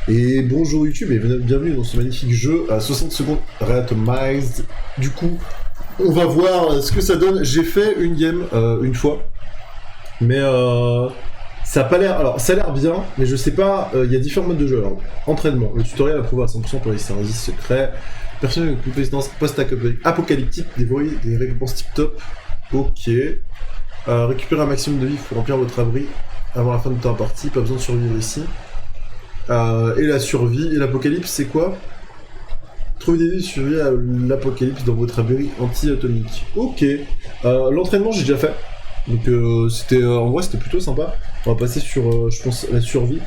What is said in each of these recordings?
Et bonjour YouTube et bienvenue dans ce magnifique jeu à 60 secondes Randomized. Du coup, on va voir ce que ça donne. J'ai fait une game une fois, mais ça a pas l'air. Alors, ça a l'air bien, mais je sais pas. Il y a différents modes de jeu. Alors, entraînement, le tutoriel approuvé à 100% pour les indices secrets. Personnel avec une présidence post-apocalyptique, des récompenses tip-top. Ok. Récupérer un maximum de vie pour remplir votre abri avant la fin de ta partie. Pas besoin de survivre ici. Et la survie. Et l'apocalypse, c'est quoi? Trouver des vies, survivre à l'apocalypse dans votre abri anti-atomique. Ok. L'entraînement, j'ai déjà fait. Donc, c'était en vrai, c'était plutôt sympa. On va passer sur, je pense, la survie.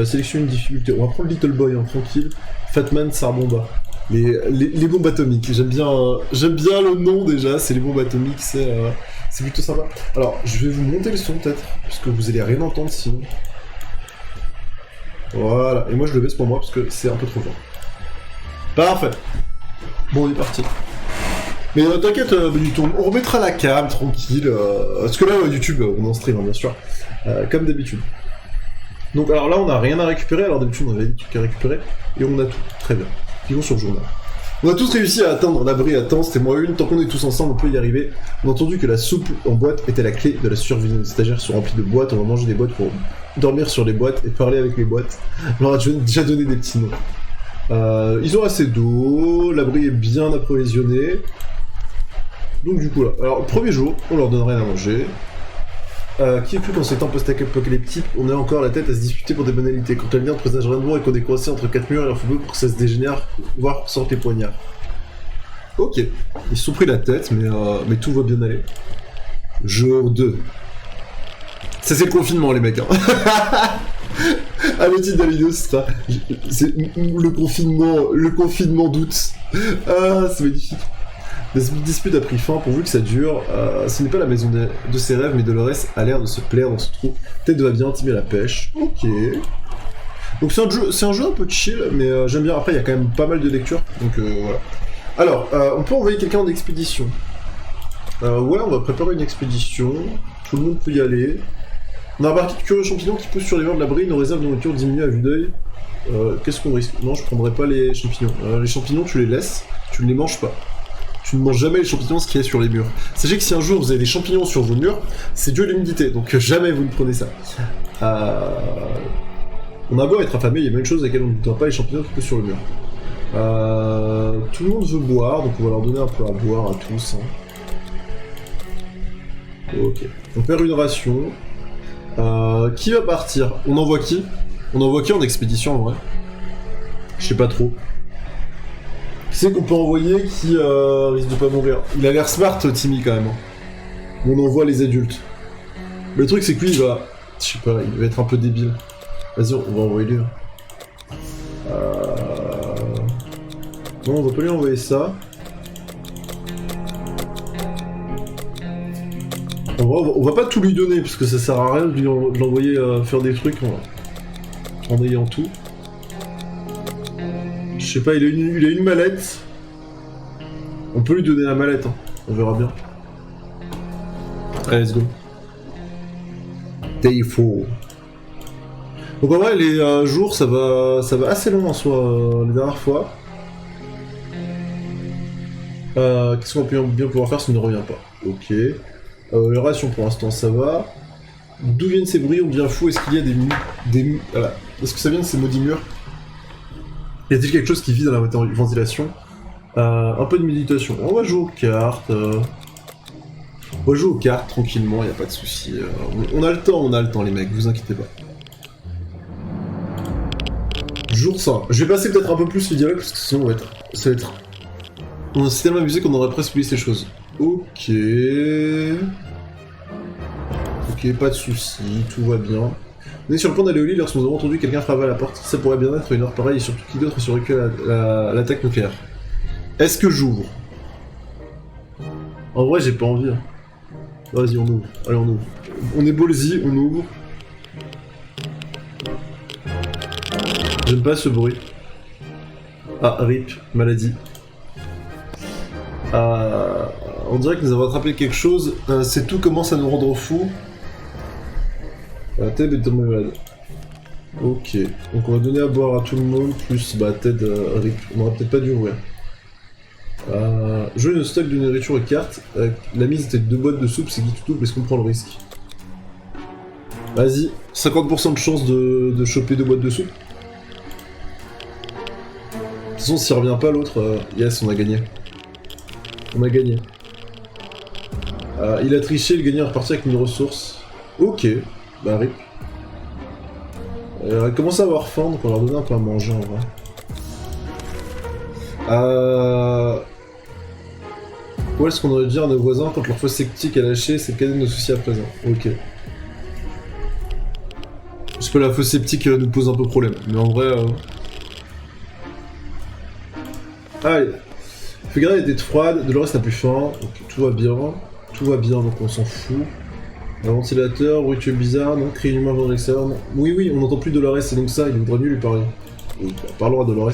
Sélectionner une difficulté. On va prendre Little Boy, hein, tranquille. Fatman, Sarbomba. Les bombes atomiques. J'aime bien le nom déjà. C'est les bombes atomiques. C'est plutôt sympa. Alors, je vais vous monter le son peut-être, puisque vous allez rien entendre sinon. Voilà, et moi je le baisse pour moi parce que c'est un peu trop fort. Parfait. Bon, on est parti. Mais t'inquiète, Benito, on remettra la cam tranquille. Parce que là, YouTube, on est en stream, hein, bien sûr. Comme d'habitude. Donc, alors là, on n'a rien à récupérer. Alors d'habitude, on avait des trucs à récupérer. Et on a tout. Très bien. Cliquons sur le journal. On a tous réussi à atteindre l'abri à temps, c'était moi une. Tant qu'on est tous ensemble, on peut y arriver. On a entendu que la soupe en boîte était la clé de la survie. Les stagiaires sont remplis de boîtes, on va manger des boîtes pour dormir sur les boîtes et parler avec les boîtes. On leur a déjà donné des petits noms. Ils ont assez d'eau, l'abri est bien approvisionné. Donc du coup là, alors premier jour, on leur donne rien à manger. Qui est plus qu'en ces temps post-apocalyptiques, on a encore la tête à se disputer pour des banalités. Quand elle vient de présage Rainbow et qu'on est coincé entre quatre murs, il en faut peu pour que ça se dégénère, voire sorte les poignards. Ok, ils se sont pris la tête, mais tout va bien aller. Jour 2. Ça c'est le confinement les mecs, hein. Ah, le titre de la vidéo ce sera... C'est le confinement d'août. Ah, c'est magnifique. La dispute a pris fin, pourvu que ça dure. Ce n'est pas la maison de ses rêves, mais Dolores a l'air de se plaire dans ce trou. Tête va bien intimer la pêche. Ok. Donc c'est un jeu un peu chill, mais j'aime bien. Après, il y a quand même pas mal de lecture, donc voilà. Alors, on peut envoyer quelqu'un en expédition. Ouais, on va préparer une expédition. Tout le monde peut y aller. On a remarqué de curieux champignons qui poussent sur les murs de l'abri. Nos réserves de nourriture diminuent à vue d'œil. Qu'est-ce qu'on risque? Non, je prendrai pas les champignons. Les champignons, tu les laisses, tu ne les manges pas. Tu ne manges jamais les champignons, ce qu'il y a sur les murs. Sachez que si un jour vous avez des champignons sur vos murs, c'est dû à l'humidité, donc jamais vous ne prenez ça. On a beau être affamé, il y a même chose à laquelle on ne doit pas les champignons qui poussent sur le mur. Tout le monde veut boire, donc on va leur donner un peu à boire à tous. Hein. Ok. On perd une ration. Qui va partir? On envoie qui? On envoie qui en expédition en vrai? Je sais pas trop. Qui c'est qu'on peut envoyer qui risque de pas mourir? Il a l'air smart, Timmy, quand même. On envoie les adultes. Le truc, c'est que lui, il va... Je sais pas, il va être un peu débile. Vas-y, on va envoyer lui. Non, on va pas lui envoyer ça. On va pas tout lui donner, parce que ça sert à rien de l'envoyer faire des trucs en ayant tout. Je sais pas, il a une mallette. On peut lui donner la mallette, hein. On verra bien. Allez, let's go. Day 4. Donc en vrai, les jours, ça va assez long en soi, les dernières fois. Qu'est-ce qu'on peut bien pouvoir faire si on ne revient pas? Ok. Les rations pour l'instant, ça va. D'où viennent ces bruits? On devient fou. Est-ce qu'il y a des voilà. Est-ce que ça vient de ces maudits murs? Y a-t-il quelque chose qui vit dans la ventilation? Un peu de méditation. On va jouer aux cartes. On va jouer aux cartes tranquillement, y a pas de souci. On a le temps les mecs, vous inquiétez pas. Jour 5. Je vais passer peut-être un peu plus les dialogues parce que sinon ça va être... On s'est tellement amusé qu'on aurait presque oublié ces choses. Ok. Ok, pas de souci, tout va bien. On est sur le point d'aller au lit lorsque nous avons entendu quelqu'un frapper à la porte. Ça pourrait bien être une heure pareille et surtout qui d'autre survécu à l'attaque nucléaire. Est-ce que j'ouvre? En vrai, j'ai pas envie. Hein. Vas-y, on ouvre. Allez, on ouvre. On est ballsy, on ouvre. J'aime pas ce bruit. Ah, RIP, maladie. On dirait que nous avons attrapé quelque chose. C'est tout commence à nous rendre fous. Theb est tombé malade. Ok, donc on va donner à boire à tout le monde, plus bah Ted, Rick. On aurait peut-être pas dû ouvrir. Jouer le stock de nourriture et cartes. La mise était de 2 boîtes de soupe, c'est qui tout double, est-ce qu'on prend le risque? Vas-y, 50% de chance de choper 2 boîtes de soupe. De toute façon, s'il revient pas l'autre, yes, on a gagné. On a gagné. Il a triché, le gagnant est reparti avec une ressource. Ok, bah rip. Elle commence à avoir faim, donc on va leur donner un peu à manger en vrai. Où est-ce qu'on aurait dû dire à nos voisins quand leur fosse sceptique est lâchée, c'est le cadet de nos soucis à présent. Ok. Parce que la fosse sceptique nous pose un peu problème, mais en vrai... Allez. Fugara était froide, Dolores n'a plus faim, donc tout va bien. Tout va bien, donc on s'en fout. Un ventilateur, bruit bizarre, non, cri humain venant de l'extérieur, non. Oui, on n'entend plus Dolores, c'est donc ça, il vaudrait mieux lui parler. Oui, parlons à Dolores.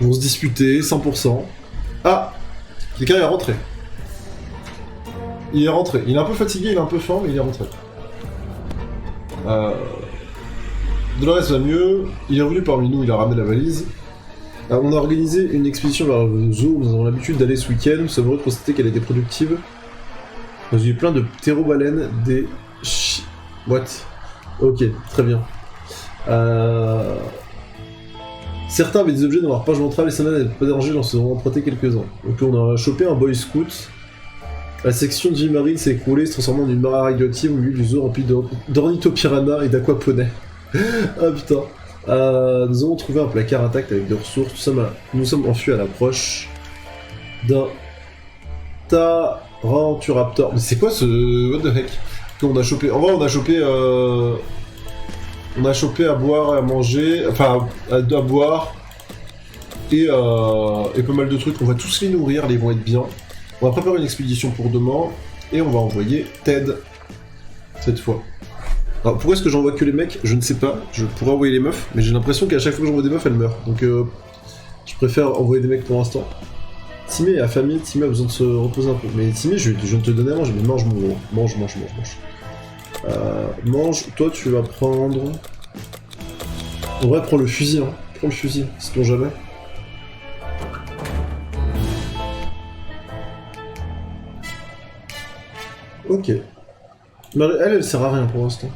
Ils vont se disputer, 100%. Ah, quelqu'un est rentré. Il est rentré. Il est un peu fatigué, il est un peu faim, mais il est rentré. Dolores va mieux. Il est revenu parmi nous, il a ramené la valise. On a organisé une expédition vers le zoo où nous avons l'habitude d'aller ce week-end. Nous sommes heureux de constater qu'elle était productive. Nous avons eu plein de ptérobaleines, des... What? Ok, très bien. Certains avaient des objets dans leur page ventrale et ça n'avait pas dérangé, j'en ai emprunté quelques-uns. Donc on a chopé un boy scout. La section de vie marine s'est écroulée, se transformant en une mare radioactive au milieu du zoo rempli d'ornithopirana et d'aquaponais. Ah putain. Nous avons trouvé un placard intact avec des ressources. Nous sommes enfuis à l'approche d'un Taranturaptor. Mais c'est quoi ce... What the heck? On a chopé... En vrai, on a chopé... On a chopé à boire, à manger... Enfin, à boire... Et pas mal de trucs. On va tous les nourrir, ils vont être bien. On va préparer une expédition pour demain. Et on va envoyer Ted. Cette fois. Alors pourquoi est-ce que j'envoie que les mecs? Je ne sais pas. Je pourrais envoyer les meufs. Mais j'ai l'impression qu'à chaque fois que j'envoie des meufs, elles meurent. Donc je préfère envoyer des mecs pour l'instant. Timé est affamé, Timé a besoin de se reposer un peu. Mais Timé, je viens de te donner à manger, mais mange mon gros. Mange. Mange, toi tu vas prendre... En vrai, prends le fusil, hein. Prends le fusil, sait-on jamais. Ok. Elle sert à rien pour l'instant.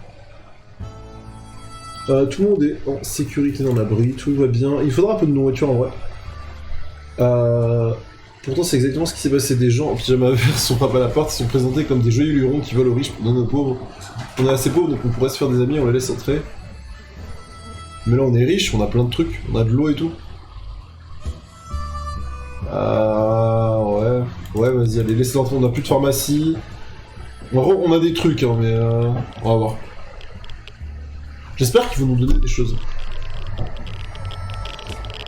Tout le monde est en sécurité dans l'abri, tout va bien. Il faudra un peu de nourriture en vrai. Pourtant, c'est exactement ce qui s'est passé. Des gens en pyjama vert sont frappés à la porte, ils sont présentés comme des joyeux lurons qui volent aux riches pour donner aux pauvres. On est assez pauvres, donc on pourrait se faire des amis, on les laisse entrer. Mais là, on est riche, on a plein de trucs, on a de l'eau et tout. Ouais, vas-y, allez, laissez entrer, on a plus de pharmacie. On a des trucs, hein, mais on va voir. J'espère qu'ils vont nous donner des choses.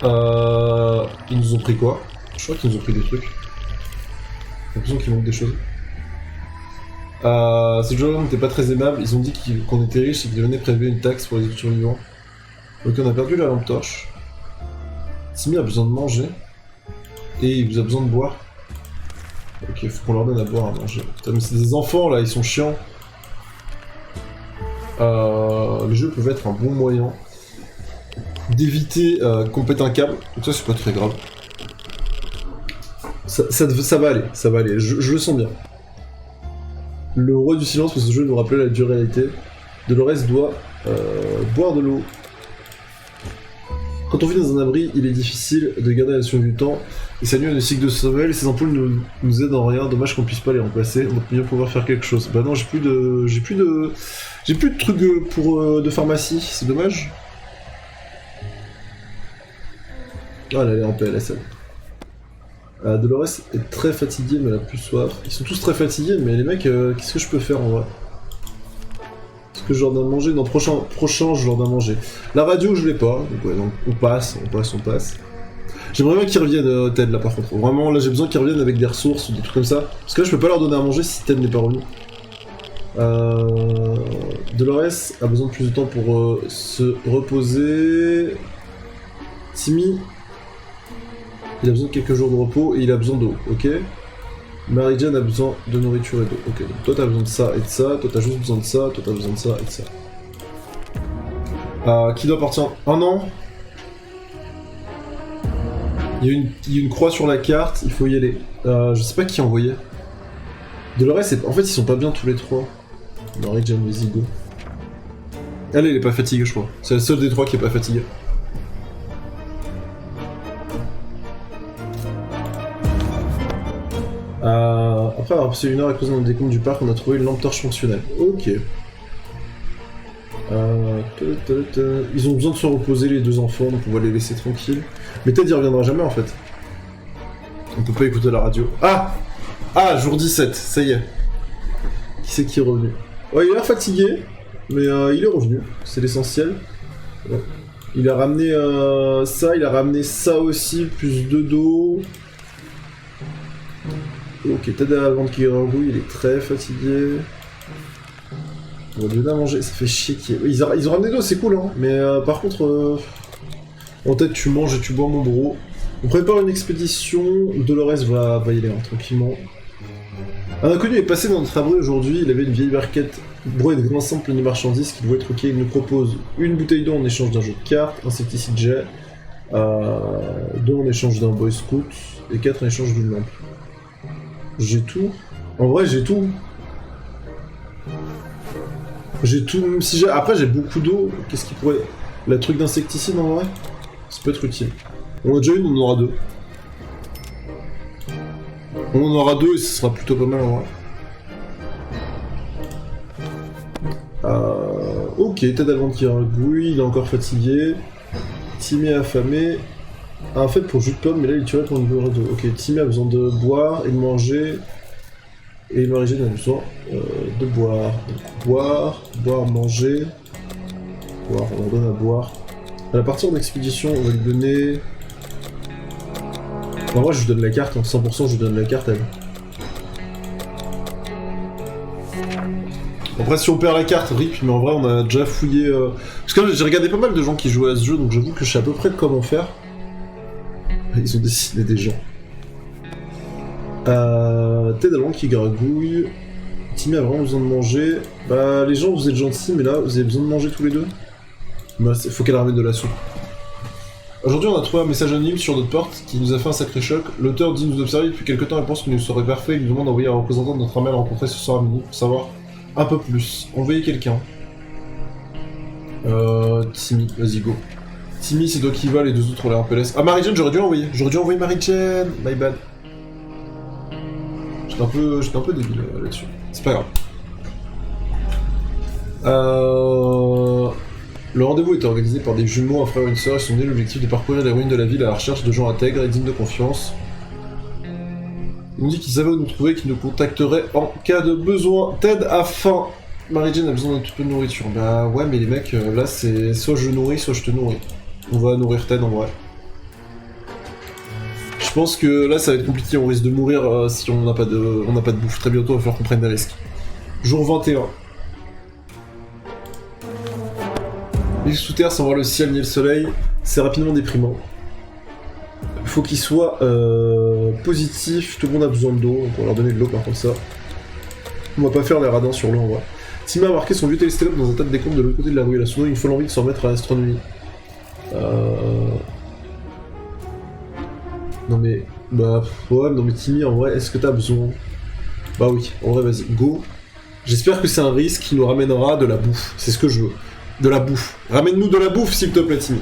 Ils nous ont pris quoi? Je crois qu'ils nous ont pris des trucs. J'ai l'impression qu'il manque des choses. Ces gens-là n'étaient pas très aimables, ils ont dit qu'on était riches et qu'ils venaient prélever une taxe pour les survivants. Ok, on a perdu la lampe torche. Timmy a besoin de manger. Et il a besoin de boire. Ok, faut qu'on leur donne à boire, à manger. Putain, mais c'est des enfants là, ils sont chiants. Les jeux peuvent être un bon moyen d'éviter qu'on pète un câble. Donc ça, c'est pas très grave. Ça va aller, je le sens bien. Le roi du silence, parce que ce jeu nous rappelait la dure réalité. Dolores doit boire de l'eau. Quand on vit dans un abri, il est difficile de garder la notion du temps. Et ça nuit à nos cycles de sommeil, ces ampoules nous aident en rien, dommage qu'on puisse pas les remplacer, on va bien pouvoir faire quelque chose. Bah non, j'ai plus de trucs de pharmacie, c'est dommage. Ah, elle est en PLS. Dolores est très fatiguée, mais elle a plus soif. Ils sont tous très fatigués, mais les mecs, qu'est-ce que je peux faire en vrai? Est-ce que je leur donne à manger? Non, prochain, je leur donne à manger. La radio, je l'ai pas, donc ouais, donc on passe. J'aimerais bien qu'ils reviennent, Ted, là, par contre. Vraiment, là, j'ai besoin qu'ils reviennent avec des ressources ou des trucs comme ça. Parce que là, je peux pas leur donner à manger si Ted n'est pas revenu. Dolores a besoin de plus de temps pour se reposer. Timmy, il a besoin de quelques jours de repos et il a besoin d'eau, ok? Mary-Jane a besoin de nourriture et d'eau, ok. Donc toi, t'as besoin de ça et de ça, toi, t'as juste besoin de ça, toi, t'as besoin de ça et de ça. Qui doit partir? Un an. Il y a une croix sur la carte, il faut y aller. Je sais pas qui envoyer. Dolores, en fait, ils sont pas bien tous les trois. Marie-Jeanne, vas-y, go. Elle, elle est pas fatiguée, je crois. C'est la seule des trois qui est pas fatiguée. Après avoir passé une heure à creuser dans le décompte du parc, on a trouvé une lampe torche fonctionnelle. Ok. Ils ont besoin de se reposer, les deux enfants, donc on va les laisser tranquilles. Mais Ted, il reviendra jamais, en fait. On peut pas écouter la radio. Ah, jour 17, ça y est. Qui c'est qui est revenu? Ouais, il a l'air fatigué, mais il est revenu, c'est l'essentiel. Ouais. Il a ramené ça, il a ramené ça aussi, plus de dos. Ok, Ted à la vente qui gargouille, il est très fatigué. On va lui donner à manger, ça fait chier qu'il y ait... Ils ont ramené d'eau, c'est cool, hein. Mais par contre, en tête, tu manges et tu bois mon bro. On prépare une expédition, Dolores va y aller, hein, tranquillement. Un inconnu est passé dans notre abri aujourd'hui, il avait une vieille barquette brouillée de grains simples pleine de marchandises qu'il voulait truquer. Il nous propose une bouteille d'eau en échange d'un jeu de cartes, insecticide jet, 2 en échange d'un boy scout, et 4 en échange d'une lampe. J'ai tout. En vrai, j'ai tout. J'ai tout, même si j'ai... Après, j'ai beaucoup d'eau. Qu'est-ce qui pourrait... La truc d'insecticide, en vrai, ça peut être utile. On a déjà une, on en aura 2. On en aura 2 et ce sera plutôt pas mal, en vrai. Ok, Ted Alvant qui gargouille, il est encore fatigué. Timmy affamé. En fait, pour jus de pomme, mais là, il tuerait pour une boire d'eau. Ok, Timmy a besoin de boire et de manger. Et Marie-Jeanne a besoin de boire. Donc, boire, manger. Boire, on leur donne à boire. À la partie en expédition, on va lui donner... En vrai, je lui donne la carte, hein. 100% je lui donne la carte à elle. Après, si on perd la carte, rip, mais en vrai, on a déjà fouillé... Parce que j'ai regardé pas mal de gens qui jouaient à ce jeu, donc j'avoue que je sais à peu près comment faire. Ils ont dessiné des gens. Ted Alvant qui gargouille. Timmy a vraiment besoin de manger. Bah, les gens, vous êtes gentils, mais là, vous avez besoin de manger tous les deux. Bah, faut qu'elle ramène de la soupe. Aujourd'hui, on a trouvé un message anonyme sur notre porte qui nous a fait un sacré choc. L'auteur dit nous observer depuis quelques temps et pense qu'il nous serait parfait. Il nous demande d'envoyer un représentant de notre armée à le rencontrer ce soir à midi pour savoir un peu plus. Envoyer quelqu'un. Timmy, vas-y, go. Timmy, c'est toi qui va, les deux autres, on les rappelle. Ah, Marie-Jeanne, j'aurais dû envoyer. J'aurais dû envoyer Marie-Jeanne. My bad. J'étais un peu débile là-dessus. C'est pas grave. Le rendez-vous était organisé par des jumeaux, un frère et une sœur. Ils sont donnés l'objectif de parcourir les ruines de la ville à la recherche de gens intègres et dignes de confiance. Ils nous dit qu'ils savaient où nous trouver, qu'ils nous contacteraient en cas de besoin. Ted a faim. Marie-Jeanne a besoin d'un petit peu de nourriture. Bah ouais, mais les mecs, là c'est soit je nourris, soit je te nourris. On va nourrir Ted en vrai. Je pense que là ça va être compliqué, on risque de mourir si on n'a pas de bouffe. Très bientôt, il va falloir qu'on prenne des risques. Jour 21. Les sous terre sans voir le ciel ni le soleil, c'est rapidement déprimant. Il faut qu'il soit positif, tout le monde a besoin d'eau, donc on va leur donner de l'eau par contre ça. On va pas faire les radins sur l'eau en vrai. Timmy a marqué son vieux télescope dans un tas de décomptes de l'autre côté de la rue, il a soudain une folle envie de se remettre à l'astronomie. Non mais... Bah... Ouais, non mais Timmy en vrai, est-ce que t'as besoin? Bah oui, en vrai vas-y, go. J'espère que c'est un risque qui nous ramènera de la bouffe, c'est ce que je veux. De la bouffe. Ramène-nous de la bouffe s'il te plaît Timmy.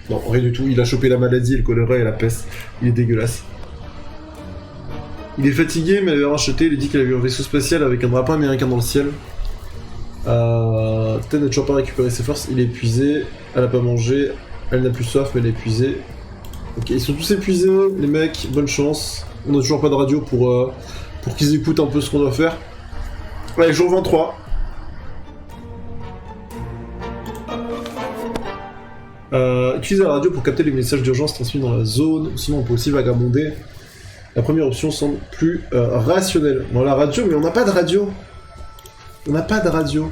Non, rien du tout, il a chopé la maladie, le choléra et la peste. Il est dégueulasse. Il est fatigué, mais il avait racheté, il a dit qu'il a vu un vaisseau spatial avec un drapeau américain dans le ciel. Ted n'a toujours pas récupéré ses forces, il est épuisé, elle a pas mangé, elle n'a plus soif, mais elle est épuisée. Ok, ils sont tous épuisés, les mecs, bonne chance. On a toujours pas de radio pour qu'ils écoutent un peu ce qu'on doit faire. Allez, jour 23. Utiliser la radio pour capter les messages d'urgence transmis dans la zone, sinon on peut aussi vagabonder. La première option semble plus rationnelle. Bon, la radio, mais on n'a pas de radio. On n'a pas de radio.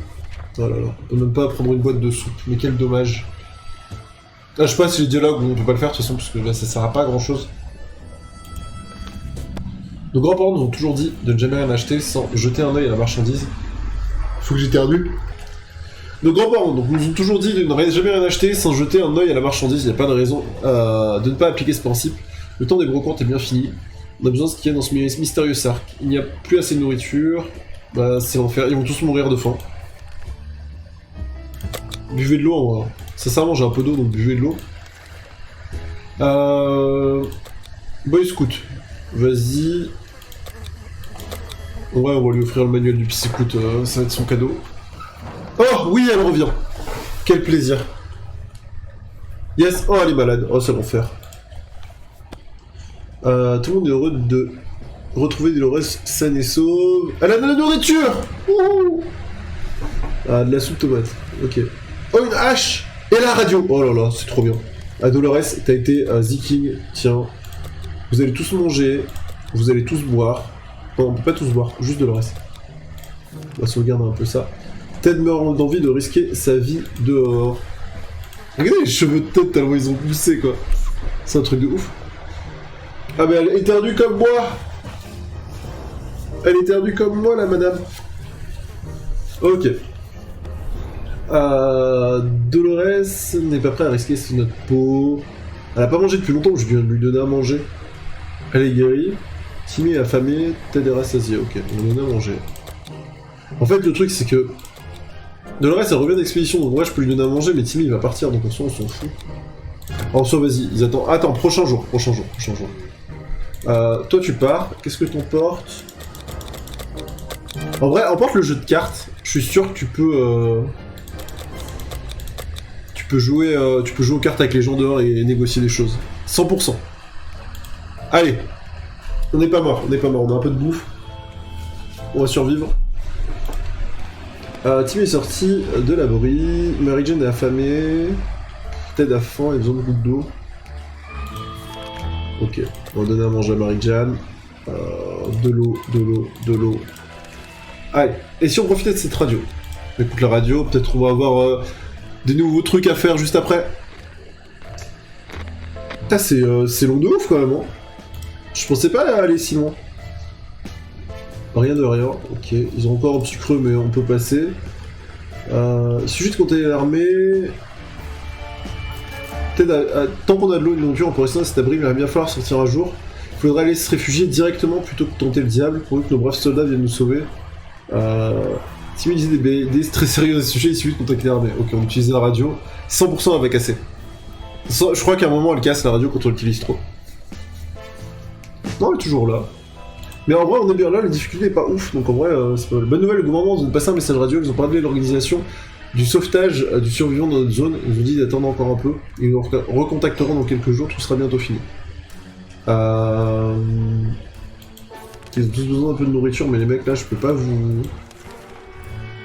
Oh là là, on peut même pas prendre une boîte de soupe, mais quel dommage. Là, je sais pas si les dialogues, on peut pas le faire de toute façon, parce que là, ça sert à pas à grand chose. Nos grands-parents nous ont toujours dit de ne jamais rien acheter sans jeter un œil à la marchandise. Faut que j'éternue. Nos grands-parents nous ont toujours dit de ne jamais rien acheter sans jeter un œil à la marchandise. Il n'y a pas de raison de ne pas appliquer ce principe. Le temps des brocantes est bien fini. On a besoin de ce qu'il y a dans ce mystérieux cercle. Il n'y a plus assez de nourriture. Bah, c'est l'enfer. Ils vont tous mourir de faim. Buvez de l'eau, en vrai. Sincèrement, j'ai un peu d'eau, donc buvez de l'eau. Boy Scout. Vas-y. Ouais, on va lui offrir le manuel du Psy Scout. Ça va être son cadeau. Oh, oui, elle revient. Quel plaisir. Yes. Oh, elle est malade. Oh, c'est l'enfer. Tout le monde est heureux de retrouver Dolores saine et sauve. Elle a de la nourriture. Ouh. Ah, de la soupe tomate. Ok. Oh, une hache. Et la radio. Oh là là, c'est trop bien. Ah, Dolores, t'as été King. Tiens. Vous allez tous manger. Vous allez tous boire. Non, on peut pas tous boire. Juste Dolores. On va sauvegarder un peu ça. Ted meurt d'envie de risquer sa vie dehors. Regardez les cheveux de Ted tellement ils ont poussé, quoi. C'est un truc de ouf. Ah mais elle éternue comme moi. Elle éternue comme moi, la madame. Ok. Dolores n'est pas prête à risquer notre peau. Elle a pas mangé depuis longtemps, je viens de lui donner à manger. Elle est guérie. Timmy est affamé, Ted est rassasié. Ok, on lui donne à manger. En fait, le truc, c'est que Dolores, elle revient d'expédition, donc moi je peux lui donner à manger, mais Timmy il va partir, donc en soi, on s'en fout. En soi, vas-y, ils attendent. Attends, prochain jour. Toi, tu pars. Qu'est-ce que t'emportes? En vrai, emporte le jeu de cartes. Je suis sûr que tu peux. Tu peux jouer aux cartes avec les gens dehors et négocier des choses. 100%. Allez. On n'est pas mort, on a un peu de bouffe. On va survivre. Timmy est sorti de l'abri. Mary Jane est affamée. Ted a faim et besoin de beaucoup d'eau. Ok, on va donner à manger à Mary Jane. De l'eau. Allez, et si on profitait de cette radio? Écoute la radio, peut-être on va avoir des nouveaux trucs à faire juste après. Putain, c'est long de ouf quand même, hein. Je pensais pas aller si loin. Rien de rien, ok. Ils ont encore un petit creux, mais on peut passer. Il suffit de compter l'armée. Tant qu'on a de l'eau et de nourriture, on peut rester dans cet abri, mais il va bien falloir sortir un jour. Il faudra aller se réfugier directement plutôt que tenter le diable, pour que nos braves soldats viennent nous sauver. Timmy disait des BD très sérieux à ce sujet, il suffit de contacter l'armée. Ok, on utilise la radio. 100% elle va casser. Je crois qu'à un moment elle casse la radio quand on l'utilise trop. Non, elle est toujours là. Mais en vrai, on est bien là, la difficulté est pas ouf, donc en vrai, c'est pas mal. Bonne nouvelle, le gouvernement nous a passé un message radio, ils ont parlé de l'organisation du sauvetage du survivant dans notre zone, ils ont dit d'attendre encore un peu, ils nous recontacteront dans quelques jours, tout sera bientôt fini. Ils ont tous besoin d'un peu de nourriture, mais les mecs là, je peux pas vous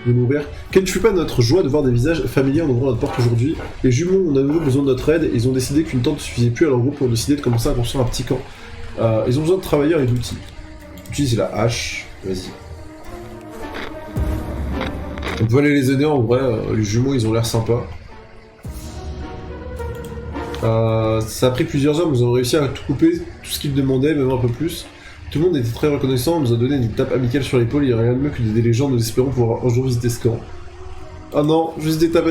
nourrir. Quelle ne fut pas notre joie de voir des visages familiers en ouvrant notre porte aujourd'hui. Les jumeaux ont à nouveau besoin de notre aide, et ils ont décidé qu'une tente ne suffisait plus à leur groupe pour décider de commencer à construire un petit camp. Ils ont besoin de travailleurs et d'outils. Utilise la hache, vas-y. On peut aller les aider en vrai, les jumeaux ils ont l'air sympas. Ça a pris plusieurs heures, mais nous avons réussi à tout couper, tout ce qu'ils demandaient, même un peu plus. Tout le monde était très reconnaissant, on nous a donné une tape amicale sur l'épaule, il n'y a rien de mieux que d'aider les gens, nous espérons pouvoir un jour visiter ce camp. Ah non, juste des tapes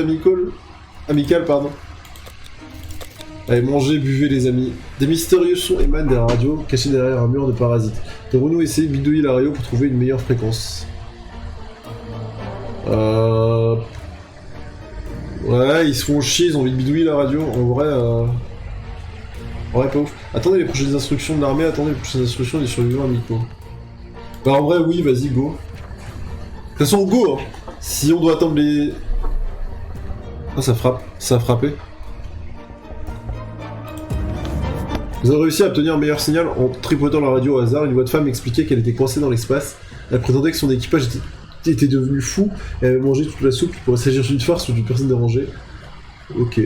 amicales, pardon. Allez, mangez, buvez les amis. Des mystérieux sons émanent des radios, cachés derrière un mur de parasites. Devrons-nous essayer de bidouiller la radio pour trouver une meilleure fréquence? Ouais, ils se font chier, ils ont envie de bidouiller la radio. En vrai, pas ouf. Attendez les prochaines instructions de l'armée, attendez les prochaines instructions des survivants amicaux. Bah en vrai, oui, vas-y, go. De toute façon, go, hein. Si on doit attendre les... Ah, ça frappe, ça a frappé. Nous avons réussi à obtenir un meilleur signal en tripotant la radio au hasard. Une voix de femme expliquait qu'elle était coincée dans l'espace. Elle prétendait que son équipage était devenu fou et avait mangé toute la soupe. Il pourrait s'agir d'une farce ou d'une personne dérangée. Ok.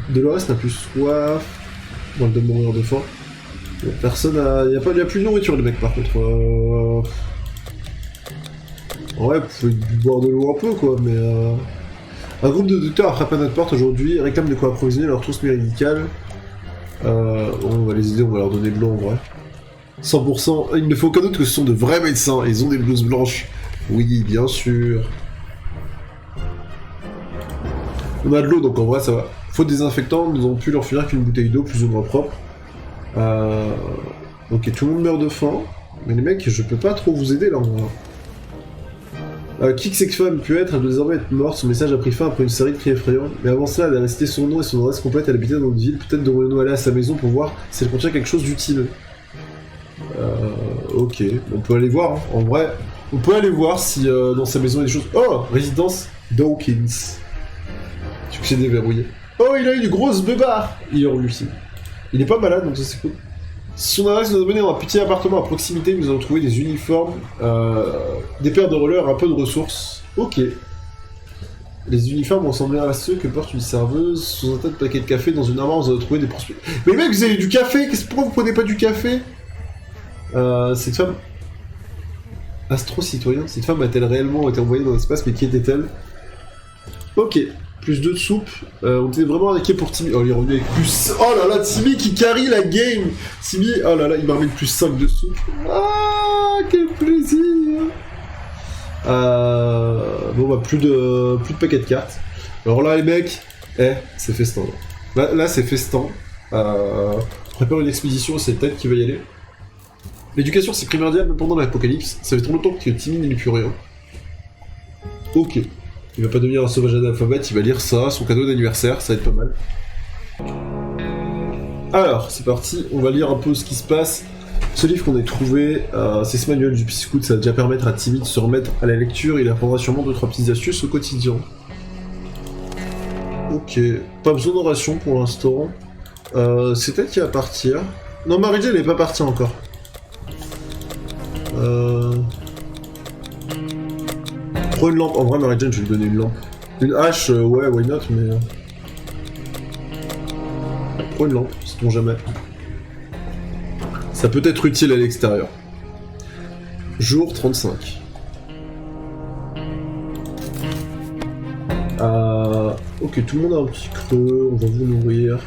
Dolores n'a plus soif. Bon, elle doit mourir de faim. Personne a... Il n'y a plus de nourriture, les mecs, par contre. Ouais, vous pouvez boire de l'eau un peu, quoi, mais... Un groupe de docteurs a frappé à notre porte aujourd'hui, réclame de quoi approvisionner leur trousse médicale. On va les aider, on va leur donner de l'eau en vrai. 100%, il ne faut aucun doute que ce sont de vrais médecins, et ils ont des blouses blanches. Oui, bien sûr. On a de l'eau, donc en vrai, ça va. Faute désinfectant, nous avons pu leur finir qu'une bouteille d'eau plus ou moins propre. Ok, tout le monde meurt de faim. Mais les mecs, je peux pas trop vous aider, là, en vrai. Qui que cette femme pu être, elle doit désormais être morte. Son message a pris fin après une série de cris effrayants. Mais avant cela, elle a resté son nom et son adresse complète. Elle habitait dans notre ville. Peut-être devrions-nous aller à sa maison pour voir si elle contient quelque chose d'utile. Ok, on peut aller voir. Hein. En vrai, on peut aller voir si dans sa maison il y a des choses. Oh, résidence Dawkins. Succès déverrouillé. Oh, il a une grosse beubare. Il hurle Lucie. Il est pas malade, donc ça c'est cool. Si on adresse nos abonnés dans un petit appartement à proximité, nous allons trouver des uniformes, des paires de rollers, un peu de ressources. Ok. Les uniformes ressembleraient à ceux que porte une serveuse sous un tas de paquets de café dans une armoire. Vous allez trouver des prospects. Mais mec, vous avez du café. Pourquoi vous prenez pas du café? Cette femme... Astro-citoyen. Cette femme a-t-elle réellement été envoyée dans l'espace, mais qui était-elle? Ok. Plus 2 de soupe. On était vraiment inquiet pour Timmy. Oh, il est revenu avec plus... Oh là là, Timmy qui carry la game. Timmy, oh là là, il m'a remis plus 5 de soupe. Ah, quel plaisir. Bon, bah, plus de paquets de cartes. Alors là, les mecs, c'est festin. Là c'est festin. Prépare une expédition, c'est peut-être qui va y aller. L'éducation, c'est primordial, même pendant l'apocalypse. Ça fait trop longtemps que Timmy n'est plus rien. Ok. Il va pas devenir un sauvage analphabète, il va lire ça, son cadeau d'anniversaire, ça va être pas mal. Alors, c'est parti, on va lire un peu ce qui se passe. Ce livre qu'on a trouvé, c'est ce manuel du Psy-Scout, ça va déjà permettre à Timmy de se remettre à la lecture, il apprendra sûrement 2-3 petites astuces au quotidien. Ok, pas besoin d'oration pour l'instant. C'est peut-être qu'il va partir. Non, Mary-Jane elle est pas partie encore. Prends une lampe, en vrai Mary-Jane je vais lui donner une lampe. Une hache, ouais, why not, mais... Prends une lampe, sait-on jamais. Ça peut être utile à l'extérieur. Jour 35. Ok, tout le monde a un petit creux, on va vous nourrir.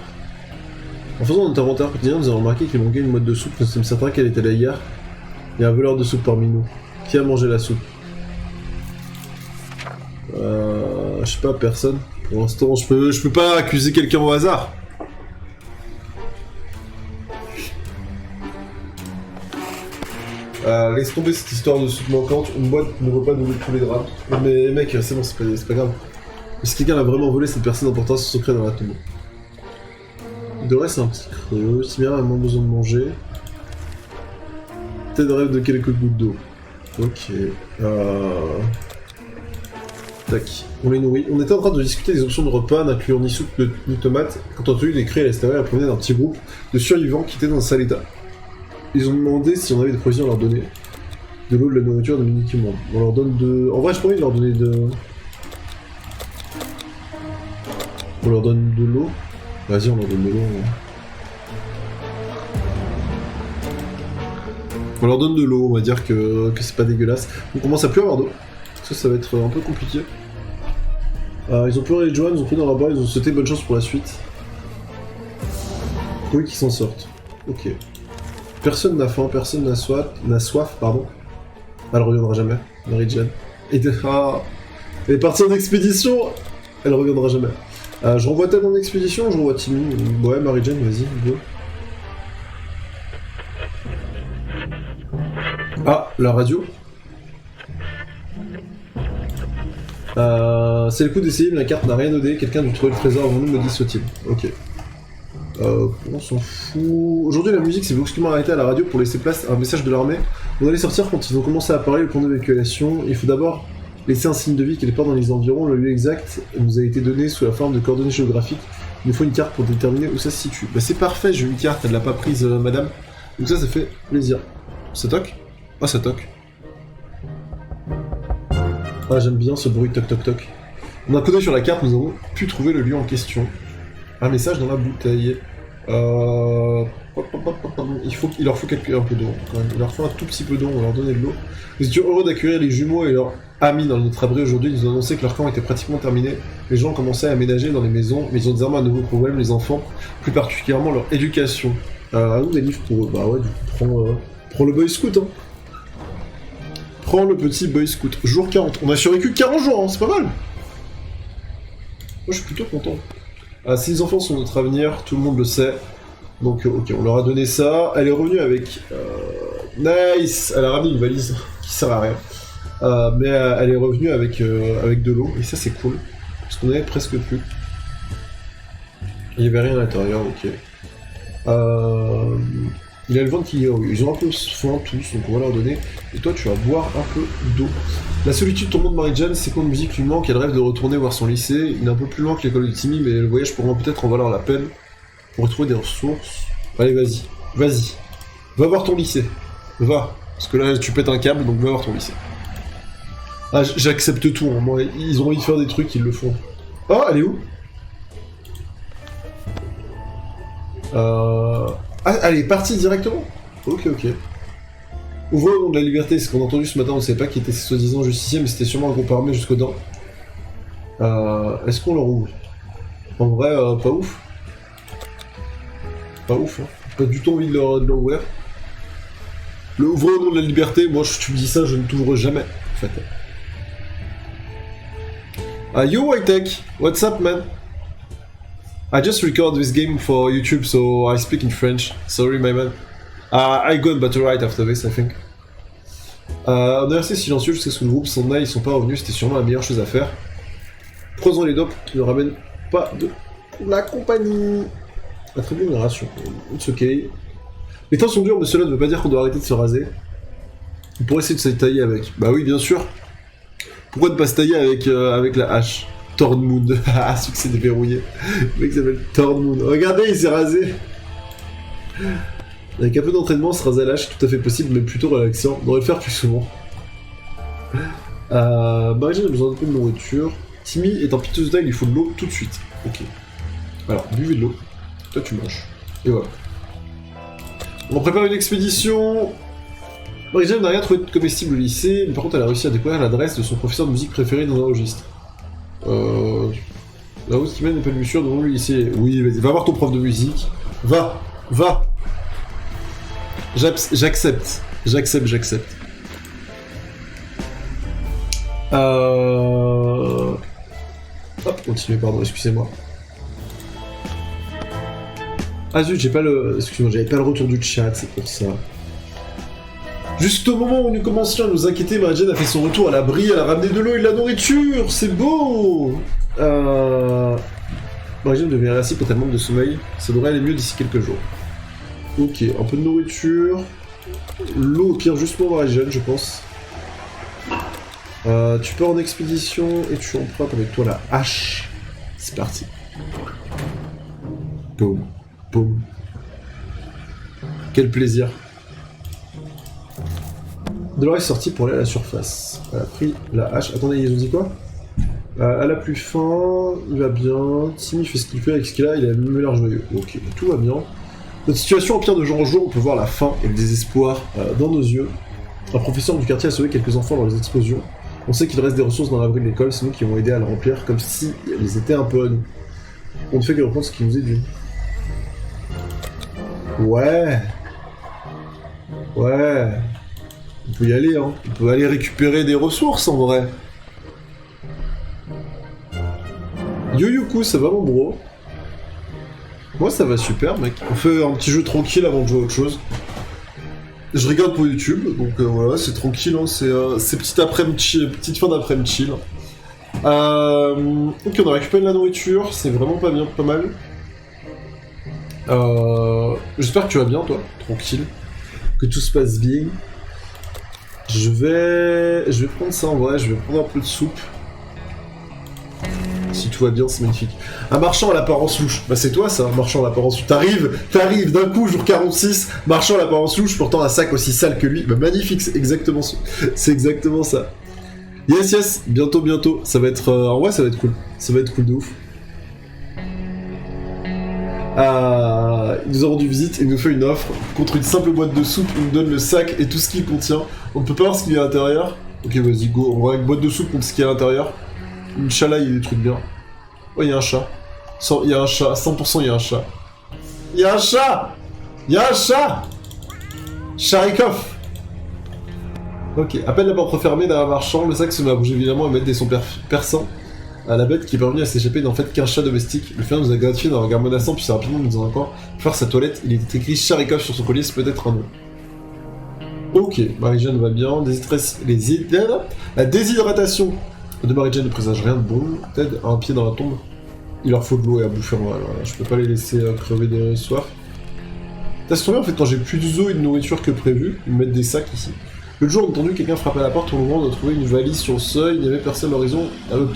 En faisant notre inventaire quotidien, nous avons remarqué qu'il manquait une boîte de soupe, nous sommes certains qu'elle était là hier. Il y a un voleur de soupe parmi nous. Qui a mangé la soupe? Je sais pas, personne. Pour l'instant, je peux pas accuser quelqu'un au hasard. Laisse tomber cette histoire de soupe manquante. Une boîte ne vaut pas nourrir tous les draps. Mais mec, c'est bon, c'est pas grave. Si quelqu'un l'a vraiment volé, cette personne emportera son secret dans la tombe. De reste, c'est un petit creux. Si bien, elle a moins besoin de manger. Peut-être de rêve de quelques gouttes d'eau. Ok. Tac, on les nourrit. On était en train de discuter des options de repas, n'incluant ni soupe ni tomate, quand on a entendu des cris à l'extérieur et la promenade d'un petit groupe de survivants qui étaient dans un sale état. Ils ont demandé si on avait des provisions à leur donner. De l'eau, de la nourriture, des médicaments. On leur donne de... En vrai, j'ai pas envie de leur donner de... On leur donne de l'eau. Vas-y, on leur donne de l'eau. On leur donne de l'eau, on va dire que c'est pas dégueulasse. On commence à plus avoir d'eau. Ça va être un peu compliqué. Ils ont pleuré les Johan, ils ont pris dans la barre, ils ont souhaité bonne chance pour la suite. Oui, qu'ils s'en sortent. Ok. Personne n'a faim, personne n'a soif, pardon. Elle reviendra jamais, Mary-Jane. Elle est partie en expédition, elle reviendra jamais. Je renvoie Ted en expédition ou je renvoie Timmy? Ouais, Mary-Jane, vas-y, go. Ah, la radio. C'est le coup d'essayer, mais la carte n'a rien donné. Quelqu'un a dû trouver le trésor avant nous, me dit-il. Ok. On s'en fout. Aujourd'hui, la musique s'est brusquement arrêtée à la radio pour laisser place à un message de l'armée. On allait sortir quand ils ont commencé à parler le plan d'évacuation. Il faut d'abord laisser un signe de vie quelque part dans les environs. Le lieu exact nous a été donné sous la forme de coordonnées géographiques. Il nous faut une carte pour déterminer où ça se situe. Bah c'est parfait, j'ai une carte, elle l'a pas prise, madame. Donc ça fait plaisir. Ça toque? Ah, ça toque. Ah, j'aime bien ce bruit toc toc toc. On a codé sur la carte, nous avons pu trouver le lieu en question. Un message dans la bouteille. Il leur faut un peu d'eau quand même. Il leur faut un tout petit peu d'eau, on va leur donner de l'eau. Nous étions heureux d'accueillir les jumeaux et leurs amis dans notre abri aujourd'hui. Ils nous ont annoncé que leur camp était pratiquement terminé. Les gens commençaient à aménager dans les maisons, mais ils ont désormais un nouveau problème, les enfants, plus particulièrement leur éducation. Nous des livres pour eux. Bah ouais, du coup, prends le Boy Scout, hein. Prends le petit Boy Scout. Jour 40. On a survécu 40 jours, hein, c'est pas mal. je suis plutôt content. Ah, si les enfants sont notre avenir, tout le monde le sait. Donc, ok, on leur a donné ça. Elle est revenue avec... Nice. Elle a ramené une valise qui sert à rien. Mais elle est revenue avec de l'eau. Et ça, c'est cool. Parce qu'on avait presque plus. Il n'y avait rien à l'intérieur, ok. Il y a le ventre qui... Ils ont un peu faim tous, donc on va leur donner. Et toi, tu vas boire un peu d'eau. La solitude tombe de Marie-Jeanne, ses cours de musique lui manquent, elle rêve de retourner voir son lycée. Il est un peu plus loin que l'école de Timmy, mais le voyage pourra peut-être en valoir la peine. Pour retrouver des ressources. Allez, vas-y. Vas-y. Va voir ton lycée. Va. Parce que là, tu pètes un câble, donc va voir ton lycée. Ah, j'accepte tout. Hein. Moi, ils ont envie de faire des trucs, ils le font. Oh, elle est où? Ah, elle est partie directement? Ok, ok. Ouvre le nom de la liberté, ce qu'on a entendu ce matin, on ne savait pas qui était soi-disant justicier, mais c'était sûrement un groupe armé jusqu'aux dents. Est-ce qu'on leur ouvre? En vrai, pas ouf. Pas ouf, hein. Pas du tout envie de l'ouvrir. Le ouvre le nom de la liberté, moi, tu me dis ça, je ne t'ouvre jamais, en fait. Yo, Whitech, what's up, man? I just record this game for YouTube, so I speak in French. Sorry, my man. I got battle right after this, I think. On est resté silencieux jusqu'à ce que le groupe s'en aille, ils sont pas revenus, c'était sûrement la meilleure chose à faire. Croisons les doigts pour qu'ils ne ramènent pas de la compagnie. La très bonne narration. It's ok. Les temps sont durs, mais cela ne veut pas dire qu'on doit arrêter de se raser. On pourrait essayer de se tailler avec. Bah oui, bien sûr. Pourquoi ne pas se tailler avec la hache? Tornmoon. Ah, succès déverrouillé. Le mec s'appelle Tornmoon. Regardez, il s'est rasé. Avec un peu d'entraînement, se raser à l'âge, c'est tout à fait possible, mais plutôt relaxant. On devrait le faire plus souvent. Marie-Jeanne a besoin d'un peu de nourriture. Timmy est en piteuse d'ail, il faut de l'eau tout de suite. Ok. Alors, buvez de l'eau. Toi, tu manges. Et voilà. On prépare une expédition. Marie-Jeanne n'a rien trouvé de comestible au lycée, mais par contre, elle a réussi à découvrir l'adresse de son professeur de musique préféré dans un registre. La route qui mène n'est pas de sûr devant le lycée. Oui, vas-y, va voir ton prof de musique. Va. J'accepte. Hop, continuez, pardon, excusez-moi. Ah zut, excusez-moi, j'avais pas le retour du chat, c'est pour ça. Juste au moment où nous commencions à nous inquiéter, Marie-Jeanne a fait son retour à l'abri, elle a ramené de l'eau et de la nourriture, c'est beau. Marie-Jeanne devient assez pour tellement de sommeil, ça devrait aller mieux d'ici quelques jours. Ok, un peu de nourriture, l'eau au pire juste pour Marie-Jeanne, je pense. Tu pars en expédition et tu empruntes avec toi la hache. C'est parti. Boum. Quel plaisir. Dolores est sortie pour aller à la surface. Elle a pris la hache. Attendez, ils ont dit quoi? Elle a plus faim, il va bien. Timmy fait ce qu'il fait avec ce qu'il a, il a même l'air joyeux. Ok, tout va bien. Notre situation empire de jour en jour, on peut voir la faim et le désespoir dans nos yeux. Un professeur du quartier a sauvé quelques enfants dans les explosions. On sait qu'il reste des ressources dans l'abri de l'école, c'est nous qui vont aider à le remplir, comme si elles étaient un peu à nous. On ne fait que reprendre ce qui nous est dû. Ouais. On peut y aller, hein. On peut aller récupérer des ressources, en vrai. Yoyuku, ça va, mon bro? Moi, ça va super, mec. On fait un petit jeu tranquille avant de jouer à autre chose. Je regarde pour YouTube, donc voilà, c'est tranquille, hein. C'est petite fin d'après-midi chill. Ok, on a récupéré de la nourriture, c'est vraiment pas mal. J'espère que tu vas bien, toi, tranquille, que tout se passe bien. Je vais prendre ça en vrai, je vais prendre un peu de soupe. Si tout va bien, c'est magnifique. Un marchand à l'apparence louche. Bah c'est toi ça, un marchand à l'apparence louche. T'arrives d'un coup, jour 46, marchand à l'apparence louche, pourtant un sac aussi sale que lui. Bah magnifique, c'est exactement ça. Yes, bientôt. Ça va être... en vrai, ça va être cool. Ça va être cool de ouf. Il nous a rendu visite et nous fait une offre. Contre une simple boîte de soupe, il nous donne le sac et tout ce qu'il contient. On ne peut pas voir ce qu'il y a à l'intérieur. Ok, vas-y, go. On va une boîte de soupe contre ce qu'il y a à l'intérieur. Inch'Allah, il y a des trucs bien. Oh, il y a un chat. Il y a un chat. 100%, il y a un chat. Il y a un chat Sharikov. Ok, appelle la porte fermée d'un marchand. Le sac se met à bouger évidemment et mettre des sons perçants. La bête qui est parvenue à s'échapper n'est en fait qu'un chat domestique. Le fermier nous a gratifié d'un regard menaçant, puis s'est rapidement mis dans un coin. Faire sa toilette, il était écrit Charikov sur son collier, c'est peut-être un nom. Ok, Marie-Jeanne va bien. La déshydratation de Marie-Jeanne ne présage rien de bon. Peut-être un pied dans la tombe. Il leur faut de l'eau et à bouffer. Voilà. Je peux pas les laisser crever de soif. Ça se tombe bien en fait, quand j'ai plus d'eau et de nourriture que prévu, ils me mettent des sacs ici. L'autre jour, on a entendu quelqu'un frapper à la porte. En l'ouvrant, on a trouvé une valise sur le seuil. Il n'y avait personne à l'horizon.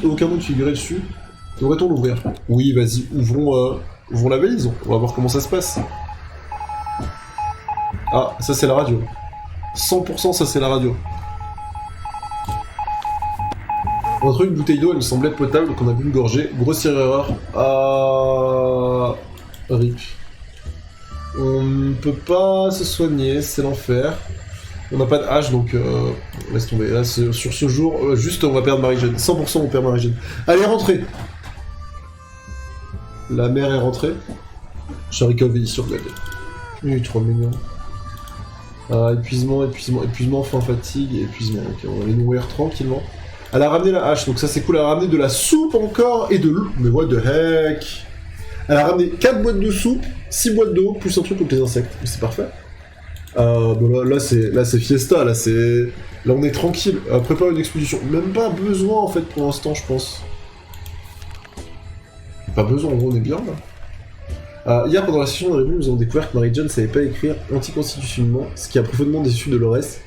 Aucun nom de figurait dessus. Devrait-on l'ouvrir? Oui, vas-y, ouvrons la valise. On va voir comment ça se passe. Ah, ça c'est la radio. 100% ça c'est la radio. On a trouvé une bouteille d'eau, elle me semblait potable, donc on a pu me gorger. Grossière erreur. Ah... RIP. On ne peut pas se soigner, c'est l'enfer. On n'a pas de hache, donc laisse tomber. Là, sur ce jour, juste on va perdre Marie-Jeanne. 100% on perd Marie-Jeanne. Allez, rentrez. La mère est rentrée. Charikov est sur Gladé. Il est trop mignon. Épuisement, faim, fatigue et épuisement. Ok, on va les nourrir tranquillement. Elle a ramené la hache, donc ça c'est cool. Elle a ramené de la soupe encore et de l'eau. Mais what the heck? Elle a ramené 4 boîtes de soupe, 6 boîtes d'eau, plus un truc contre les insectes. C'est parfait. Bon là c'est fiesta, là on est tranquille. Prépare une expédition. Même pas besoin en fait pour l'instant, je pense. Pas besoin, en gros on est bien là. Hier pendant la session de revue, nous avons découvert que Marie-Jeanne ne savait pas écrire anticonstitutionnellement, ce qui a profondément déçu Dolores.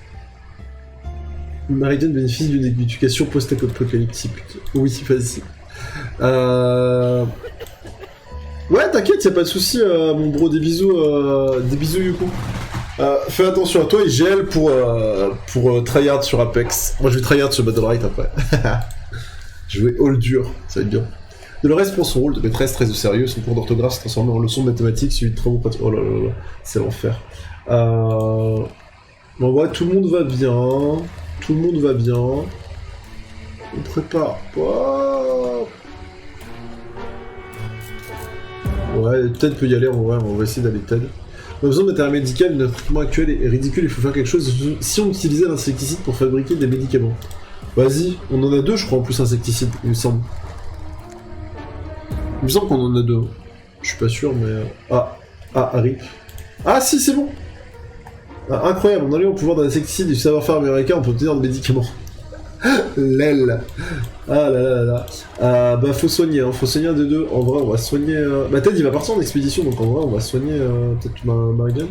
Marie-Jeanne bénéficie d'une éducation post-apocalyptique. Oui, vas-y. Ouais, t'inquiète, y'a pas de soucis, mon bro, des bisous Yuko. Fais attention à toi et GL pour tryhard sur Apex. Moi je vais tryhard sur Battle Right après. Je vais all dur, ça va être bien. Dolores prend son rôle de maîtresse très au sérieux, son cours d'orthographe s'est transformé en leçon de mathématiques suivi de travaux pratiques. Oh là là là, c'est l'enfer. Bon, ouais, tout le monde va bien. Tout le monde va bien. On prépare. Oh. Ouais, Ted peut y aller, en vrai, on va essayer d'aller Ted. On a besoin de matériel médical, mais notre traitement actuel est ridicule, il faut faire quelque chose. Si on utilisait l'insecticide pour fabriquer des médicaments. Vas-y, on en a 2 je crois en plus insecticide, il me semble. Il me semble qu'on en a 2. Je suis pas sûr, mais... RIP. Ah si, c'est bon. Incroyable, en alliant au pouvoir d'un insecticide et du savoir-faire américain, on peut obtenir des médicaments. L'aile. Ah là là là là. Bah faut soigner un des deux. En vrai on va soigner... Bah Ted il va partir en expédition, donc en vrai on va soigner peut-être Marie-Jeanne.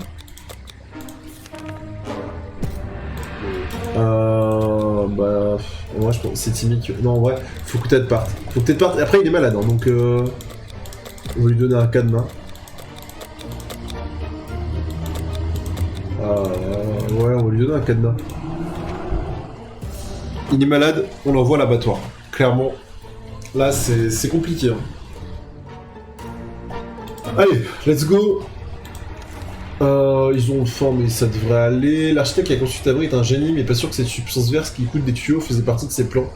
Bah... En vrai je pense c'est timide. Non en vrai, faut que Ted parte. Après il est malade, hein, donc on va lui donner un cadenas. Ouais, on va lui donner un cadenas. Il est malade, on l'envoie à l'abattoir. Clairement, là c'est compliqué. Hein. Allez, let's go. Ils ont faim, mais ça devrait aller. L'architecte qui a conçu Tabri est un génie, mais pas sûr que cette substance verte qui coule des tuyaux faisait partie de ses plans.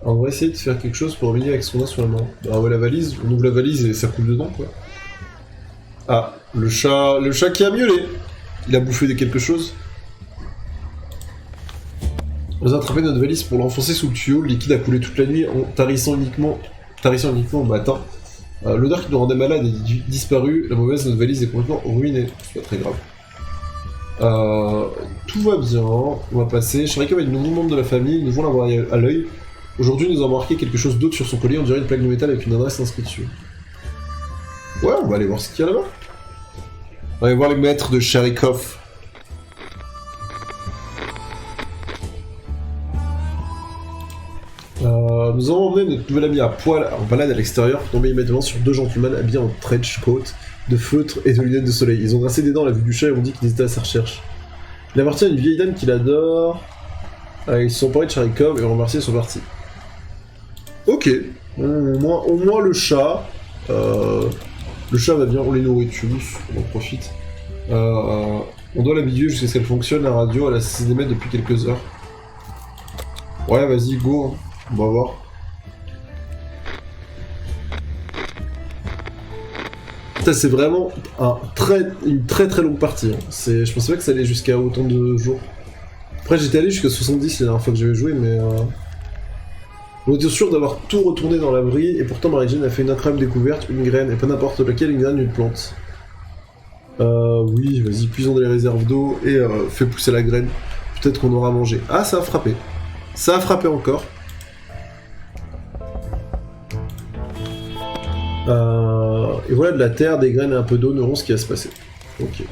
Alors, on va essayer de faire quelque chose pour revenir avec ce qu'on a sur la main. Bah ouais, la valise, on ouvre la valise et ça coule dedans, quoi. Ah, le chat qui a miaulé. Il a bouffé quelque chose. On a attrapé notre valise pour l'enfoncer sous le tuyau. Le liquide a coulé toute la nuit en tarissant uniquement au matin. L'odeur qui nous rendait malade est disparue. La mauvaise, notre valise est complètement ruinée. C'est pas très grave. Tout va bien. On va passer. Charikov est de nouveaux membres de la famille. Nous devons l'avoir à l'œil. Aujourd'hui, nous avons marqué quelque chose d'autre sur son collier. On dirait une plaque de métal avec une adresse inscrite dessus. Ouais, on va aller voir ce qu'il y a là-bas. On va aller voir les maîtres de Charikov. Nous avons emmené notre nouvel ami à poil en balade à l'extérieur, tombé immédiatement sur 2 gentlemen habillés en trench coat, de feutre et de lunettes de soleil. Ils ont grincé des dents à la vue du chat et ont dit qu'ils étaient à sa recherche. Il appartient à une vieille dame qu'il adore. Ils se sont emparés de Charikov et ont remercié et sont partis. Ok. Au moins le chat. Le chat va bien, on les nourrit tous, on en profite. On doit l'habituer jusqu'à ce qu'elle fonctionne, la radio, elle a cessé d'émettre depuis quelques heures. Ouais, vas-y, go, on va voir. Ça, c'est vraiment une très très longue partie. Hein. Je pensais pas que ça allait jusqu'à autant de jours. Après, j'étais allé jusqu'à 70 la dernière fois que j'avais joué, mais... On était sûr d'avoir tout retourné dans l'abri, et pourtant Mary-Jane a fait une incroyable découverte, une graine, et pas n'importe laquelle, une graine, une plante. Oui, vas-y, puisons dans les réserves d'eau, et fais pousser la graine. Peut-être qu'on aura mangé. Ah, ça a frappé. Ça a frappé encore. Et voilà, de la terre, des graines et un peu d'eau, nous verrons ce qui va se passer. Ok.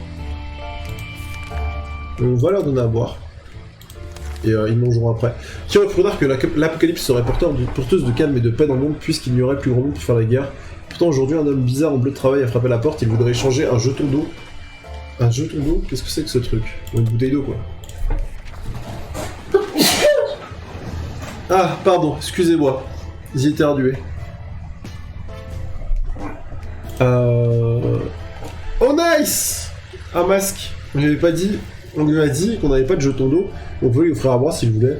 On va leur donner à boire. Et ils mangeront après. Qui aurait pu dire que l'apocalypse serait porteuse de calme et de paix dans le monde, puisqu'il n'y aurait plus grand monde pour faire la guerre. Pourtant, aujourd'hui, un homme bizarre en bleu de travail a frappé à la porte, il voudrait échanger un jeton d'eau. Un jeton d'eau? Qu'est-ce que c'est que ce truc? Une bouteille d'eau, quoi. Ah, pardon, excusez-moi. J'ai éternué. Oh, nice! Un masque. On lui avait pas dit... On lui a dit qu'on n'avait pas de jeton d'eau. On pouvait lui offrir à boire s'il voulait.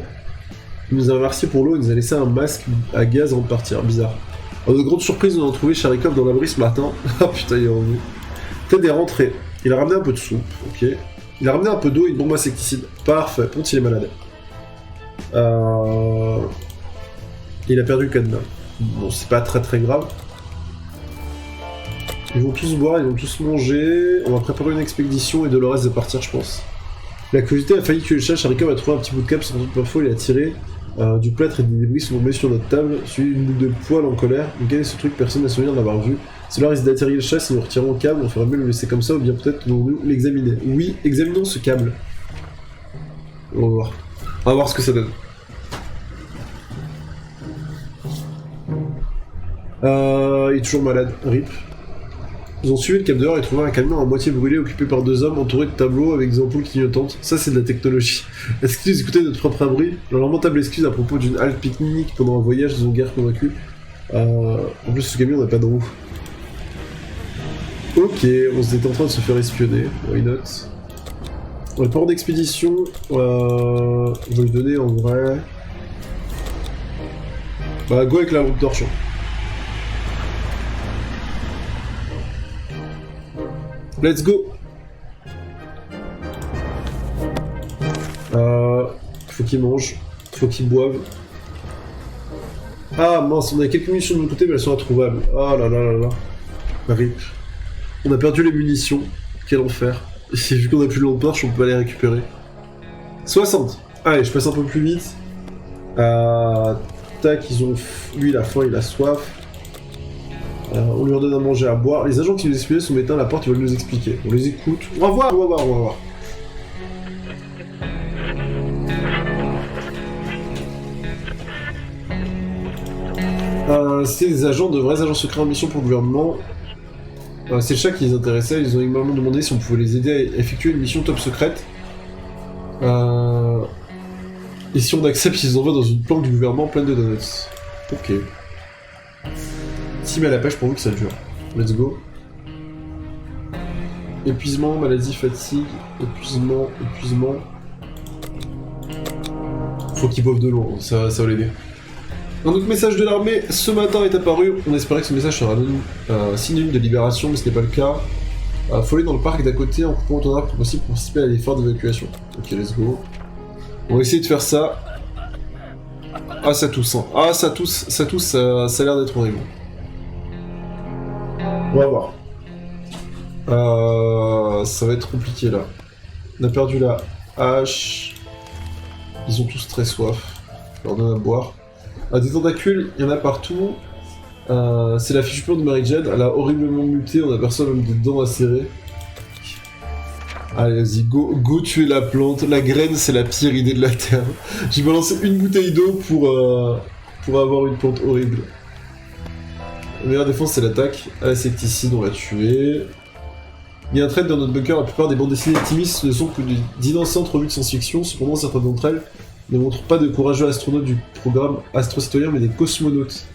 Il nous a remercié pour l'eau et nous a laissé un masque à gaz avant de partir. Bizarre. Alors, de grande surprise, on a trouvé Sharikov dans l'abri ce matin. Ah putain, il est revenu. Peut-être des rentrées. Il a ramené un peu de soupe, ok. Il a ramené un peu d'eau et une bombe insecticide. Parfait, Ponte il est malade. Il a perdu le cadenas. Bon, c'est pas très très grave. Ils vont tous boire, ils vont tous manger. On va préparer une expédition et Dolores va partir, je pense. La curiosité a failli tuer le chat. Sharikov a trouvé un petit bout de cap sans toute info, il a tiré. Du plâtre et des débris sont tombés sur notre table, suivi d'une boule de poil en colère. Mais quel est ce truc? Personne n'a souvenir d'avoir vu. Cela risque d'atterrir le chat si nous retirons le câble, on ferait mieux le laisser comme ça, ou bien peut-être nous l'examiner. Oui, examinons ce câble. On va voir. On va voir ce que ça donne. Il est toujours malade, rip. Ils ont suivi le câble dehors et trouvé un camion à moitié brûlé occupé par deux hommes entourés de tableaux avec des ampoules clignotantes. Ça, c'est de la technologie. Est-ce que vous écoutez notre propre abri? Leur lamentable excuse à propos d'une halte pique-nique pendant un voyage, ils ont guère convaincu. En plus, ce camion n'a pas de roue. Ok, on était en train de se faire espionner. Why not? On est pas en expédition. On va lui donner en vrai. Bah, go avec la lampe torche. Let's go! Faut qu'ils mangent, faut qu'ils boivent. Ah mince, on a quelques munitions de mon côté, mais elles sont introuvables. Ah là là là là. Rip. On a perdu les munitions. Quel enfer. Et vu qu'on a plus de lampe torche, on peut pas les récupérer. 60! Allez, je passe un peu plus vite. Tac, ils ont... Lui, il a faim, il a soif. On lui redonne à manger, à boire. Les agents qui nous expliquaient sont éteints à la porte, ils veulent nous expliquer. On les écoute. On va voir, on va voir, on va voir. C'est des agents, de vrais agents secrets en mission pour le gouvernement. C'est le chat qui les intéressait, ils ont également demandé si on pouvait les aider à effectuer une mission top secrète. Et si on accepte, ils envoient dans une planque du gouvernement pleine de donuts. Ok. Team à la pêche pourvu que ça dure. Let's go. Épuisement, maladie, fatigue, épuisement. Faut qu'ils boivent de l'eau, ça va l'aider. Un autre message de l'armée ce matin est apparu. On espérait que ce message serait synonyme de libération, mais ce n'est pas le cas. Faut aller dans le parc d'à côté en coupant ton arbre pour possible pour participer à l'effort d'évacuation. Ok, let's go. On va essayer de faire ça. Ah, ça tousse, hein. Ah, ça tousse, ça a l'air d'être horrible. On va voir. Ça va être compliqué là. On a perdu la hache. Ils ont tous très soif. Je leur donne à boire. Des tentacules, il y en a partout. C'est la fiche de Mary-Jane. Elle a horriblement muté. On aperçoit même des dents acérées. Allez, vas-y, go tuer la plante. La graine, c'est la pire idée de la terre. J'ai balancé une bouteille d'eau pour avoir une plante horrible. La meilleure défense, c'est l'attaque. À l'insecticide, on va tuer. Il y a un trait dans notre bunker. La plupart des bandes dessinées Timis ne sont que d'innocentes revues de science-fiction. Cependant, certaines d'entre elles ne montrent pas de courageux astronautes du programme Astro-Citoyen, mais des cosmonautes.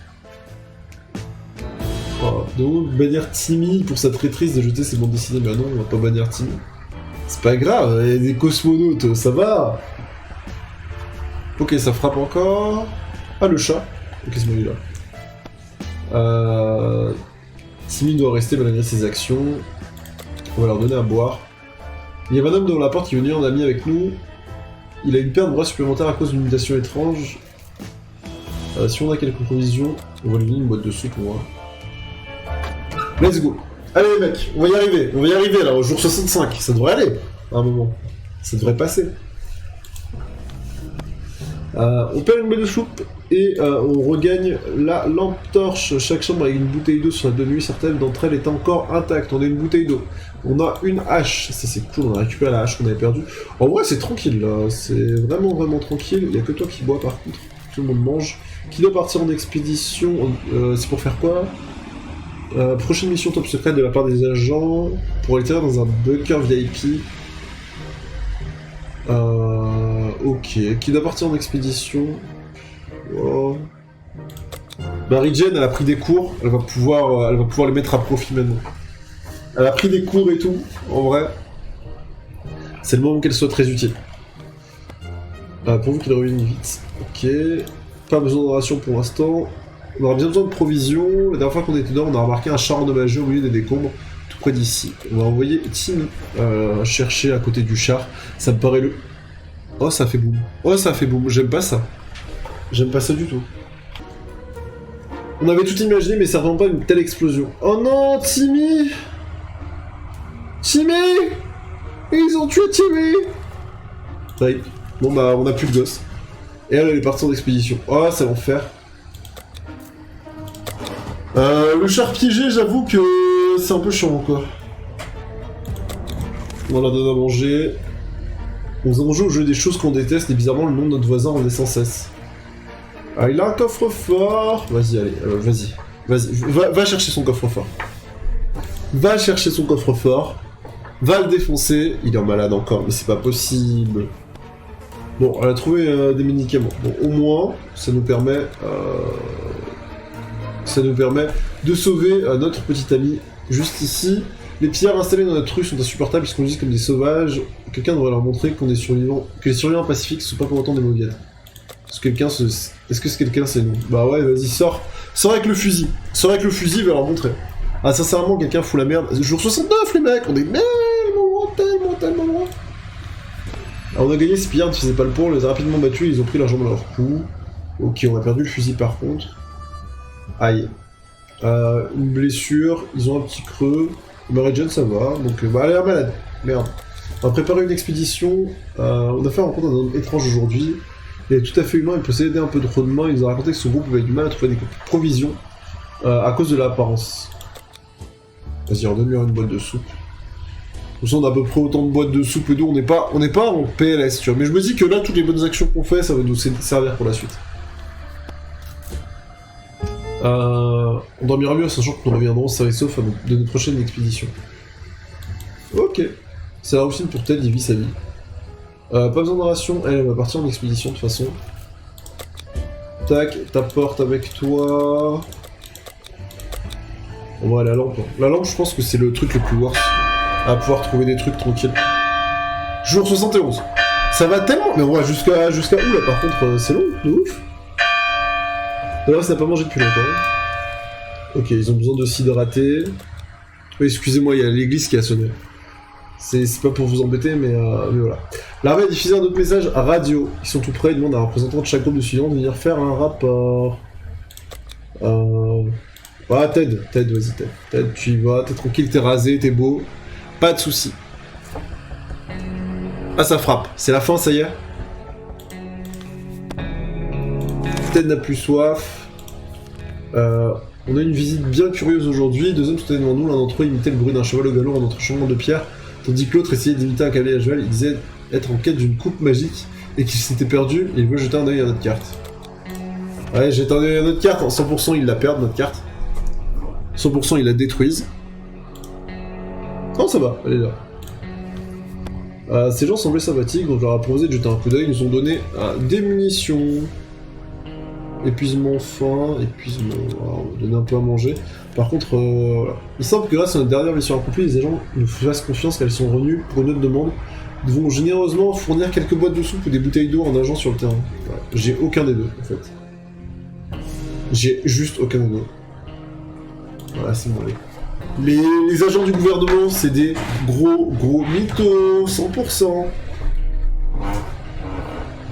Oh, donc, bannir Timmy pour sa traîtrise de jeter ses bandes dessinées. Mais non, on va pas bannir Timmy. C'est pas grave, il y a des cosmonautes, ça va. Ok, ça frappe encore. Ah, le chat. Ok, c'est bon, il est là. Timmy doit rester malgré ses actions. On va leur donner à boire. Il y a un homme devant la porte qui est venu en ami avec nous. Il a une paire de bras supplémentaires à cause d'une mutation étrange. Si on a quelques provisions, on va lui donner une boîte de soupe, on va. Let's go. Allez les mecs, on va y arriver là, au jour 65, ça devrait aller, à un moment. Ça devrait passer. On perd une boîte de soupe et on regagne la lampe torche. Chaque chambre avec une bouteille d'eau sur la de nuit. Certaines d'entre elles étaient encore intactes. On a une bouteille d'eau. On a une hache. Ça c'est cool, on a récupéré la hache qu'on avait perdue. En vrai c'est tranquille là. C'est vraiment tranquille. Il n'y a que toi qui bois par contre. Tout le monde mange. Qui doit partir en expédition. C'est pour faire quoi? Prochaine mission top secrète de la part des agents. Pour aller dans un bunker VIP. Ok, qui doit partir en expédition. Oh. Mary Jane, elle a pris des cours, elle va pouvoir les mettre à profit maintenant. Elle a pris des cours et tout, en vrai. C'est le moment qu'elle soit très utile. Pourvu qu'il revienne vite. Ok, pas besoin de ration pour l'instant. On aura bien besoin de provisions. La dernière fois qu'on était dehors, on a remarqué un char endommagé au milieu des décombres, tout près d'ici. On va envoyer Tim chercher à côté du char. Ça me paraît le... Oh, ça fait boum. Oh, ça fait boum. J'aime pas ça. J'aime pas ça du tout. On avait tout imaginé, mais ça rend pas une telle explosion. Oh non, Timmy! Timmy! Ils ont tué Timmy! Ouais. Bon bah, on a plus de gosse. Et elle est partie en expédition. Oh, c'est l'enfer. Le char piégé, j'avoue que c'est un peu chiant, quoi. On leur donne à manger. On joue au jeu des choses qu'on déteste et bizarrement le nom de notre voisin en est sans cesse. Ah, il a un coffre-fort. Vas-y, allez, vas-y. Va chercher son coffre-fort. Va chercher son coffre-fort. Va le défoncer. Il est en malade encore, mais c'est pas possible. Bon, elle a trouvé des médicaments. Bon, au moins, ça nous permet de sauver notre petit ami juste ici. Les pillards installés dans notre rue sont insupportables, ils se conduisent comme des sauvages. Quelqu'un devrait leur montrer qu'on est survivants, que les survivants pacifiques ne sont pas pour autant des mauviètes. Est-ce que c'est quelqu'un, c'est nous? Bah ouais, vas-y, sors. Sors avec le fusil. Sors avec le fusil, va leur montrer. Ah, sincèrement, quelqu'un fout la merde. Jour 69, les mecs, on est tellement loin. Alors, on a gagné, ces pillards ne faisaient pas le pont, on les a rapidement battus, ils ont pris leur jambe à leur cou. Ok, on a perdu le fusil par contre. Aïe. Une blessure, ils ont un petit creux. Mary Jane, ça va, donc bah elle a l'air malade. Merde. On va préparer une expédition. On a fait un rencontre d'un homme étrange aujourd'hui. Il est tout à fait humain, il possédait un peu de main. Il nous a raconté que son groupe avait du mal à trouver des provisions à cause de l'apparence. Vas-y, redonne-lui une boîte de soupe. Comme ça, on a à peu près autant de boîtes de soupe et d'eau. On n'est pas en PLS, tu vois. Mais je me dis que là, toutes les bonnes actions qu'on fait, ça va nous servir pour la suite. On dormira mieux, sachant que nous reviendrons sains et saufs de notre prochaine expédition. Ok. C'est la routine pour Ted, il vit sa vie. Pas besoin de ration, elle va partir en expédition de toute façon. Tac, ta porte avec toi. On va aller à la lampe. La lampe, je pense que c'est le truc le plus worst. À pouvoir trouver des trucs tranquilles. Jour 71. Ça va tellement... Mais on va jusqu'à où là par contre, c'est long, de ouf. D'ailleurs, ça n'a pas mangé depuis longtemps. Ok, ils ont besoin de s'hydrater. Oui, excusez-moi, il y a l'église qui a sonné. C'est pas pour vous embêter, mais voilà. L'armée a diffusé un autre message à radio. Ils sont tout prêts, ils demandent à un représentant de chaque groupe de suivants de venir faire un rapport. Ah, Ted, vas-y, Ted. Ted, tu y vas, t'es tranquille, t'es rasé, t'es beau. Pas de soucis. Ah, ça frappe. C'est la fin, ça y est. Ted n'a plus soif. On a une visite bien curieuse aujourd'hui. Deux hommes étaient devant nous, l'un d'entre eux imitait le bruit d'un cheval au galop en notre chemin de pierre, tandis que l'autre essayait d'imiter un cavalier à cheval. Il disait être en quête d'une coupe magique et qu'il s'était perdu et il veut jeter un œil à notre carte. Ouais, jette un œil à notre carte. 100% il la perd, notre carte. 100% il la détruise. Non, ça va, elle est là. Ces gens semblaient sympathiques, donc je leur ai proposé de jeter un coup d'œil. Ils nous ont donné des munitions. Épuisement, faim, épuisement, on va donner un peu à manger. Par contre, voilà. Il semble que grâce à notre dernière mission accomplie, les agents nous fassent confiance qu'elles sont revenues pour une autre demande. Nous devons généreusement fournir quelques boîtes de soupe ou des bouteilles d'eau en agent sur le terrain. Voilà. J'ai aucun des deux, en fait. J'ai juste aucun des deux. Voilà, c'est bon, allez. Les agents du gouvernement, c'est des gros mythos, 100%.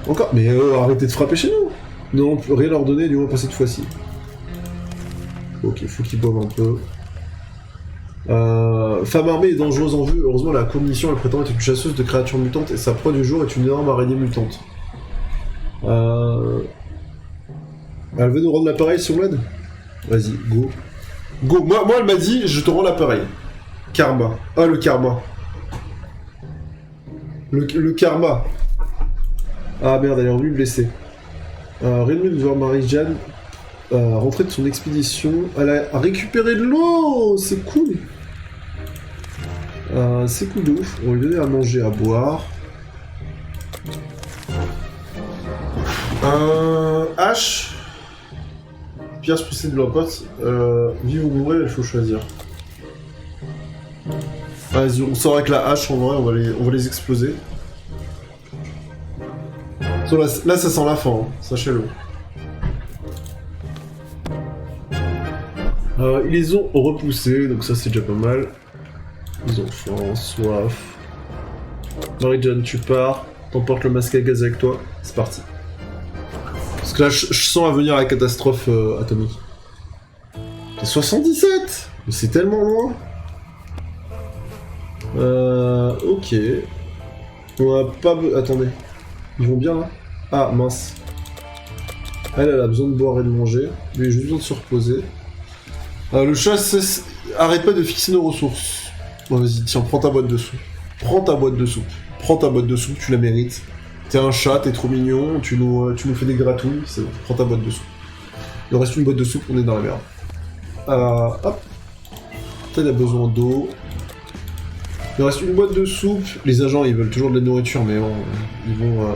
Encore, mais arrêtez de frapper chez nous. Non, rien leur donner, du moins pas cette fois-ci. Ok, faut qu'ils boivent un peu. Femme armée est dangereuse en vue. Heureusement, la commission, elle prétend être une chasseuse de créatures mutantes et sa proie du jour est une énorme araignée mutante. Elle veut nous rendre l'appareil si on l'aide. Vas-y, go. Go. Moi, elle m'a dit, je te rends l'appareil. Karma. Ah, le karma. Le karma. Ah merde, elle est revenue blessée. Rien de mieux de voir Marie-Jeanne rentrer de son expédition. Elle a récupéré de l'eau. C'est cool. C'est cool de ouf. On va lui donner à manger, à boire. H. Pierre se pousser de leur pote. Vivre ou mourir, il faut choisir. Vas-y, on sort avec la hache en vrai, on va les exploser. Là, ça sent la fin, hein, sachez-le. Ils les ont repoussés, donc ça c'est déjà pas mal. Ils ont faim, soif. Marie-Jeanne, tu pars, t'emportes le masque à gaz avec toi, c'est parti. Parce que là, je sens à venir la catastrophe atomique. C'est 77. Mais c'est tellement loin. Ok. On a pas... Attendez. Ils vont bien, là. Ah, mince. Elle a besoin de boire et de manger. Lui, il a juste besoin de se reposer. Le chat, arrête pas de fixer nos ressources. Bon, vas-y, tiens, prends ta boîte de soupe. Prends ta boîte de soupe. Prends ta boîte de soupe, tu la mérites. T'es un chat, t'es trop mignon, tu nous fais des gratouilles, c'est bon, prends ta boîte de soupe. Il reste une boîte de soupe, on est dans la merde. Hop. Peut-être a besoin d'eau. Il reste une boîte de soupe. Les agents, ils veulent toujours de la nourriture, mais bon,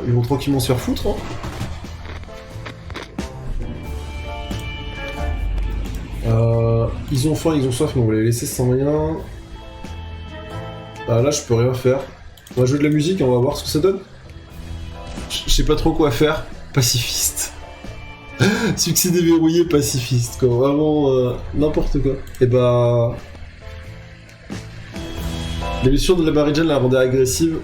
ils vont tranquillement se faire foutre. Hein. Ils ont faim, ils ont soif, mais on va les laisser sans rien. Là, je peux rien faire. On va jouer de la musique et on va voir ce que ça donne. Je sais pas trop quoi faire. Pacifiste. Succès déverrouillé, pacifiste, quoi. Vraiment, n'importe quoi. Et bah... Les blessures de la Marie-Jeanne la rendaient agressive.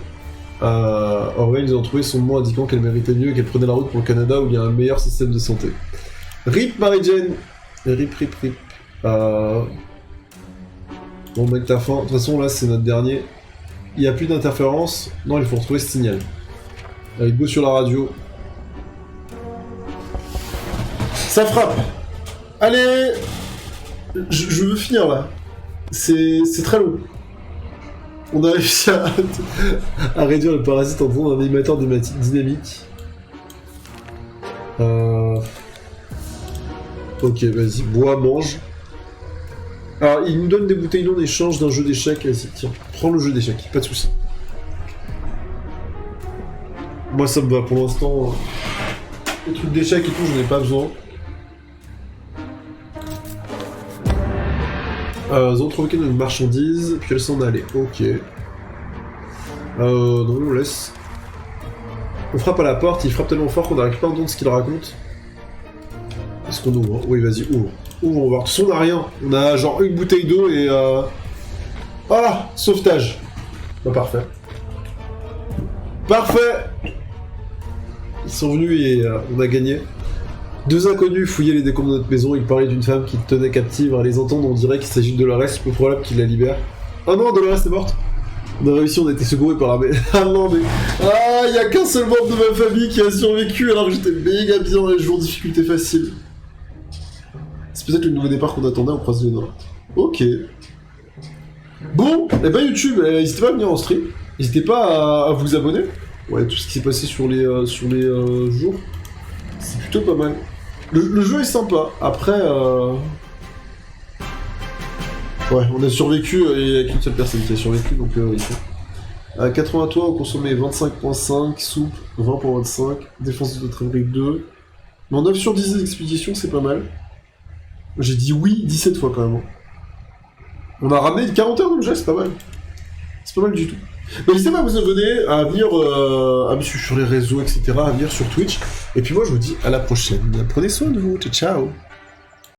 Orwell, ils ont trouvé son mot indiquant qu'elle méritait mieux et qu'elle prenait la route pour le Canada où il y a un meilleur système de santé. RIP Marie-Jeanne. RIP. Bon mec, t'as faim. De toute façon, là, c'est notre dernier. Il n'y a plus d'interférence. Non, il faut retrouver ce signal. Allez, go sur la radio. Ça frappe. Allez. Je veux finir, là. C'est très long. On a réussi à réduire le parasite en faisant un animateur dynamique. Ok, vas-y, bois, mange. Alors, il nous donne des bouteilles d'eau en échange d'un jeu d'échecs. Vas-y, tiens, prends le jeu d'échecs, pas de soucis. Moi, ça me va pour l'instant. Les trucs d'échecs et tout, j'en ai pas besoin. Ils ont troqué une marchandise, puis elles s'en allaient. Ok. Non, on laisse. On frappe à la porte, il frappe tellement fort qu'on n'arrive pas à entendre ce qu'il raconte. Est-ce qu'on ouvre? Oui, vas-y, ouvre. Ouvre, on va voir. De toute façon, on a rien. On a genre une bouteille d'eau et Ah! Sauvetage. Bah, parfait. Parfait! Ils sont venus et on a gagné. Deux inconnus fouillaient les décombres de notre maison. Ils parlaient d'une femme qui tenait captive. À les entendre, on dirait qu'il s'agit de Dolores. Peu probable qu'il la libère. Ah non, Dolores est morte. On a réussi, on a été secourus par l'armée. Ah non, mais... Ah, il y a qu'un seul membre de ma famille qui a survécu alors que j'étais méga bien dans les jours de difficulté facile. C'est peut-être le nouveau départ qu'on attendait, on croise les doigts. Ok. Bon, et bah YouTube, n'hésitez pas à venir en stream. N'hésitez pas à vous abonner. Ouais, tout ce qui s'est passé sur les jours. C'est plutôt pas mal. Le jeu est sympa. Après, ouais, on a survécu et il n'y a qu'une seule personne qui a survécu, donc il faut. 80 toits, on consommait 25.5, soupe 20.25, défense de notre brique 2. Mais en 9 sur 10 expéditions, c'est pas mal. J'ai dit oui 17 fois quand même. On a ramené une quarantaine d'objets, c'est pas mal. C'est pas mal du tout. Mais n'hésitez pas à vous abonner, à venir à me suivre sur les réseaux, etc., à venir sur Twitch. Et puis moi, je vous dis à la prochaine. Prenez soin de vous. Ciao, ciao.